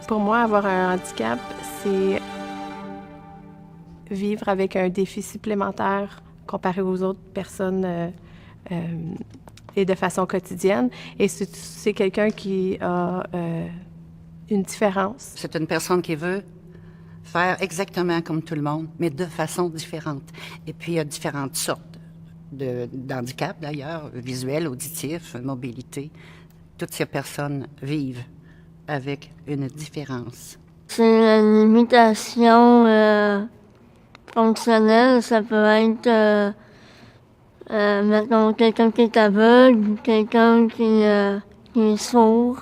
Pour moi, avoir un handicap, c'est vivre avec un défi supplémentaire comparé aux autres personnes et de façon quotidienne. Et c'est quelqu'un qui a une différence. C'est une personne qui veut faire exactement comme tout le monde, mais de façon différente. Et puis, il y a différentes sortes d'handicap, d'ailleurs, visuel, auditif, mobilité. Toutes ces personnes vivent avec une différence. C'est la limitation fonctionnelle. Ça peut être, maintenant, quelqu'un qui est aveugle, quelqu'un qui est sourd,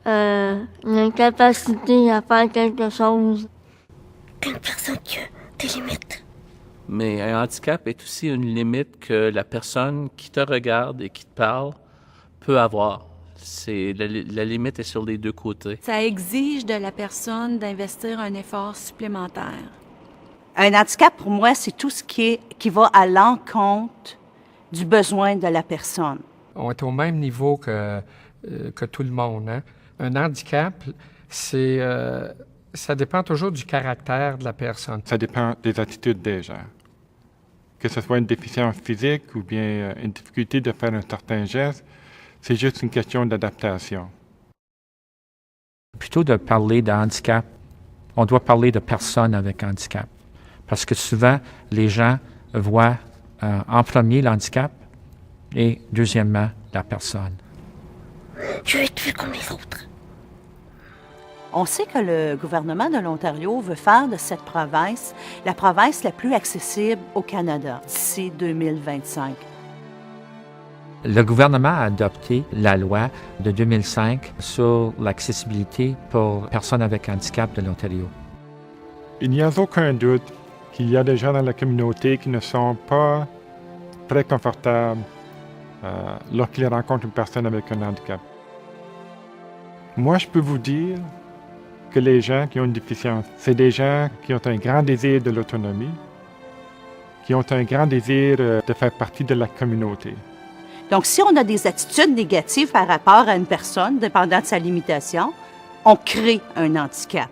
l'incapacité à faire quelque chose. Une personne qui a des limites. Mais un handicap est aussi une limite que la personne qui te regarde et qui te parle peut avoir. La limite est sur les deux côtés. Ça exige de la personne d'investir un effort supplémentaire. Un handicap, pour moi, c'est tout ce qui va à l'encontre du besoin de la personne. On est au même niveau que tout le monde, hein? Un handicap, ça dépend toujours du caractère de la personne. Ça dépend des attitudes des gens. Que ce soit une déficience physique ou bien une difficulté de faire un certain geste, c'est juste une question d'adaptation. Plutôt de parler de handicap, on doit parler de personnes avec handicap. Parce que souvent, les gens voient en premier l'handicap et deuxièmement la personne. Je veux être vu comme les autres. On sait que le gouvernement de l'Ontario veut faire de cette province la province la plus accessible au Canada d'ici 2025. Le gouvernement a adopté la loi de 2005 sur l'accessibilité pour personnes avec handicap de l'Ontario. Il n'y a aucun doute qu'il y a des gens dans la communauté qui ne sont pas très confortables lorsqu'ils rencontrent une personne avec un handicap. Moi, je peux vous dire que les gens qui ont une déficience, c'est des gens qui ont un grand désir de l'autonomie, qui ont un grand désir de faire partie de la communauté. Donc, si on a des attitudes négatives par rapport à une personne, dépendant de sa limitation, on crée un handicap.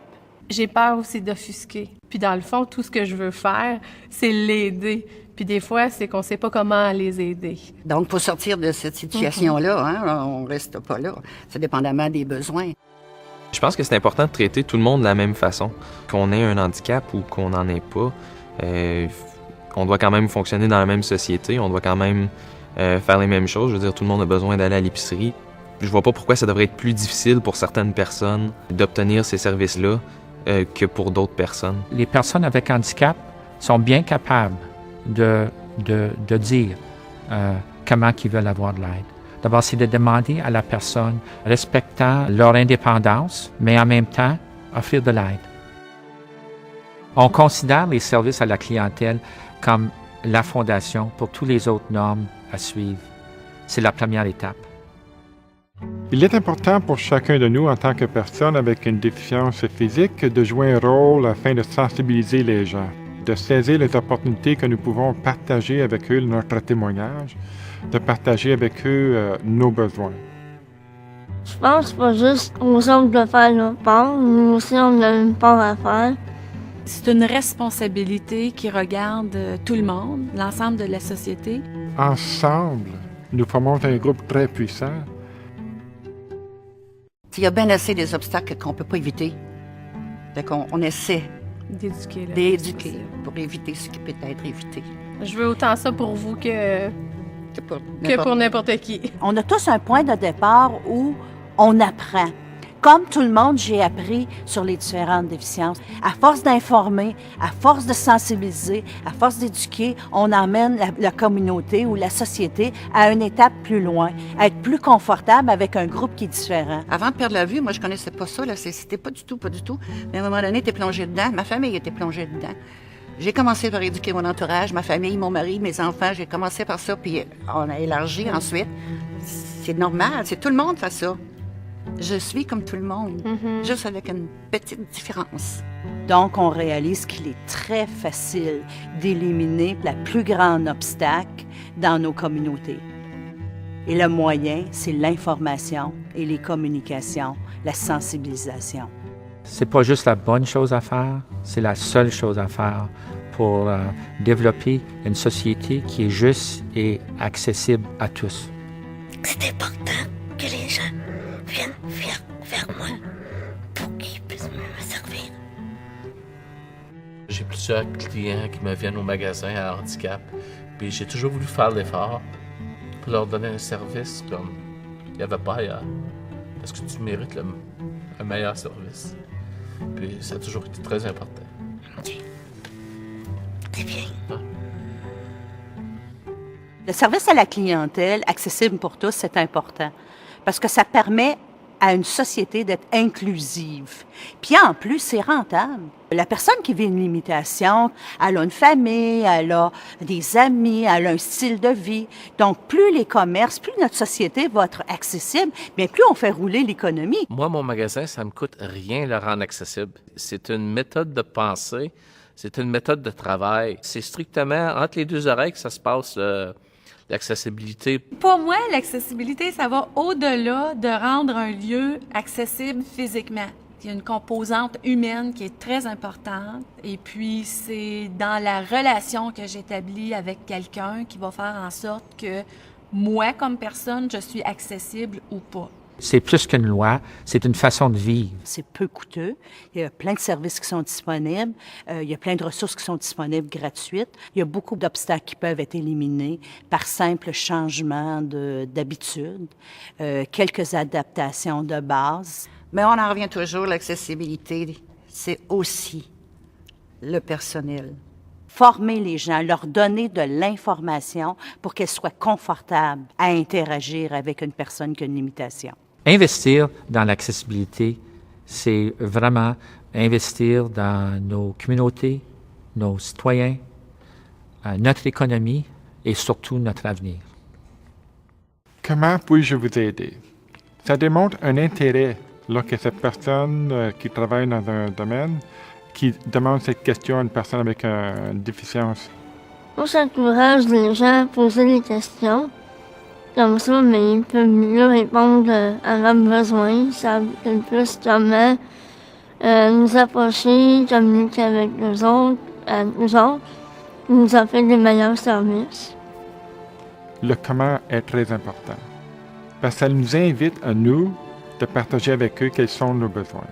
J'ai peur aussi d'offusquer. Puis dans le fond, tout ce que je veux faire, c'est l'aider. Puis des fois, c'est qu'on ne sait pas comment les aider. Donc, pour sortir de cette situation-là, on ne reste pas là. C'est dépendamment des besoins. Je pense que c'est important de traiter tout le monde de la même façon. Qu'on ait un handicap ou qu'on n'en ait pas, on doit quand même fonctionner dans la même société, on doit quand même faire les mêmes choses. Je veux dire, tout le monde a besoin d'aller à l'épicerie. Je vois pas pourquoi ça devrait être plus difficile pour certaines personnes d'obtenir ces services-là que pour d'autres personnes. Les personnes avec handicap sont bien capables de dire comment ils veulent avoir de l'aide. D'abord, c'est de demander à la personne, respectant leur indépendance, mais en même temps, offrir de l'aide. On considère les services à la clientèle comme la fondation pour toutes les autres normes à suivre. C'est la première étape. Il est important pour chacun de nous, en tant que personne avec une déficience physique, de jouer un rôle afin de sensibiliser les gens, de saisir les opportunités que nous pouvons partager avec eux notre témoignage, de partager avec eux nos besoins. Je pense pas juste aux autres de faire leur part, nous aussi on a une part à faire. C'est une responsabilité qui regarde tout le monde, l'ensemble de la société. Ensemble, nous formons un groupe très puissant. Il y a bien assez des obstacles qu'on ne peut pas éviter. Donc, on essaie d'éduquer pour éviter ce qui peut être évité. Je veux autant ça pour vous que pour n'importe qui. On a tous un point de départ où on apprend. Comme tout le monde, j'ai appris sur les différentes déficiences. À force d'informer, à force de sensibiliser, à force d'éduquer, on emmène la communauté ou la société à une étape plus loin, à être plus confortable avec un groupe qui est différent. Avant de perdre la vue, moi, je connaissais pas ça. C'était pas du tout. Mais à un moment donné, t'es plongé dedans. Ma famille était plongée dedans. J'ai commencé par éduquer mon entourage, ma famille, mon mari, mes enfants. J'ai commencé par ça, puis on a élargi ensuite. C'est normal, c'est tout le monde fait ça. Je suis comme tout le monde, juste avec une petite différence. Donc, on réalise qu'il est très facile d'éliminer le plus grand obstacle dans nos communautés. Et le moyen, c'est l'information et les communications la sensibilisation. C'est pas juste la bonne chose à faire, c'est la seule chose à faire pour développer une société qui est juste et accessible à tous. C'est important que les gens viennent vers moi pour qu'ils puissent me servir. J'ai plusieurs clients qui me viennent au magasin à handicap, puis j'ai toujours voulu faire l'effort pour leur donner un service comme il n'y avait pas ailleurs. Parce que tu mérites un meilleur service. Puis ça a toujours été très important. OK. C'est bien. Le service à la clientèle, accessible pour tous, c'est important parce que ça permet à une société d'être inclusive. Puis en plus, c'est rentable. La personne qui vit une limitation, elle a une famille, elle a des amis, elle a un style de vie. Donc, plus les commerces, plus notre société va être accessible, bien plus on fait rouler l'économie. Moi, mon magasin, ça me coûte rien le rendre accessible. C'est une méthode de pensée, c'est une méthode de travail. C'est strictement entre les deux oreilles que ça se passe, l'accessibilité. Pour moi, l'accessibilité, ça va au-delà de rendre un lieu accessible physiquement. Il y a une composante humaine qui est très importante et puis c'est dans la relation que j'établis avec quelqu'un qui va faire en sorte que moi, comme personne, je suis accessible ou pas. C'est plus qu'une loi, c'est une façon de vivre. C'est peu coûteux. Il y a plein de services qui sont disponibles. Il y a plein de ressources qui sont disponibles gratuites. Il y a beaucoup d'obstacles qui peuvent être éliminés par simple changement d'habitude, quelques adaptations de base. Mais on en revient toujours, l'accessibilité, c'est aussi le personnel. Former les gens, leur donner de l'information pour qu'elles soient confortables à interagir avec une personne qui a une limitation. Investir dans l'accessibilité, c'est vraiment investir dans nos communautés, nos citoyens, notre économie et surtout notre avenir. Comment puis-je vous aider? Ça démontre un intérêt lorsque cette personne qui travaille dans un domaine qui demande cette question à une personne avec une déficience. Moi, j'encourage les gens à poser des questions. Comme ça, mais ils peuvent mieux répondre à leurs besoins. Ils savent plus comment nous approcher, communiquer avec nous autres, nous offrir des meilleurs services. Le comment est très important. Parce que ça nous invite à nous de partager avec eux quels sont nos besoins.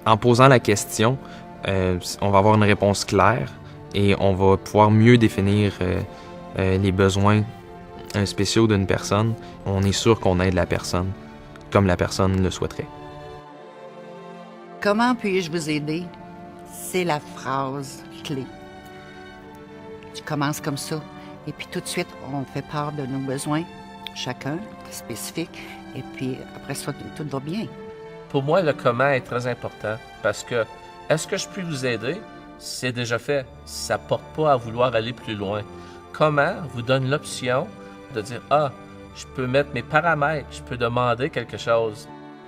En posant la question, on va avoir une réponse claire et on va pouvoir mieux définir les besoins spéciaux d'une personne. On est sûr qu'on aide la personne comme la personne le souhaiterait. Comment puis-je vous aider? C'est la phrase clé. Tu commences comme ça et puis tout de suite, on fait part de nos besoins, chacun, spécifique, et puis après ça, tout va bien. Pour moi, le comment est très important parce que est-ce que je peux vous aider? C'est déjà fait. Ça ne porte pas à vouloir aller plus loin. Comment vous donne l'option de dire « Ah, je peux mettre mes paramètres, je peux demander quelque chose. »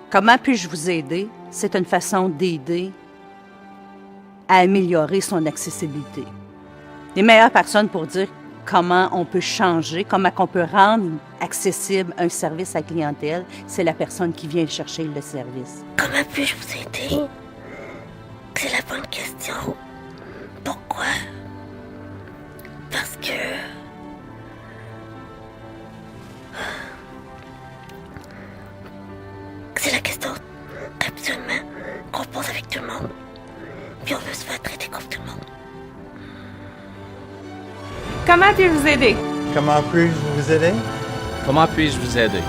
Comment puis-je vous aider? C'est une façon d'aider à améliorer son accessibilité. Les meilleures personnes pour dire comment on peut changer, comment on peut rendre accessible un service à clientèle, c'est la personne qui vient chercher le service. Comment puis-je vous aider? C'est la bonne question. Pourquoi? Parce que... c'est la question, absolument, qu'on pose avec tout le monde. Puis on veut se faire traiter comme tout le monde. Comment puis-je vous aider? Comment puis-je vous aider? Comment puis-je vous aider?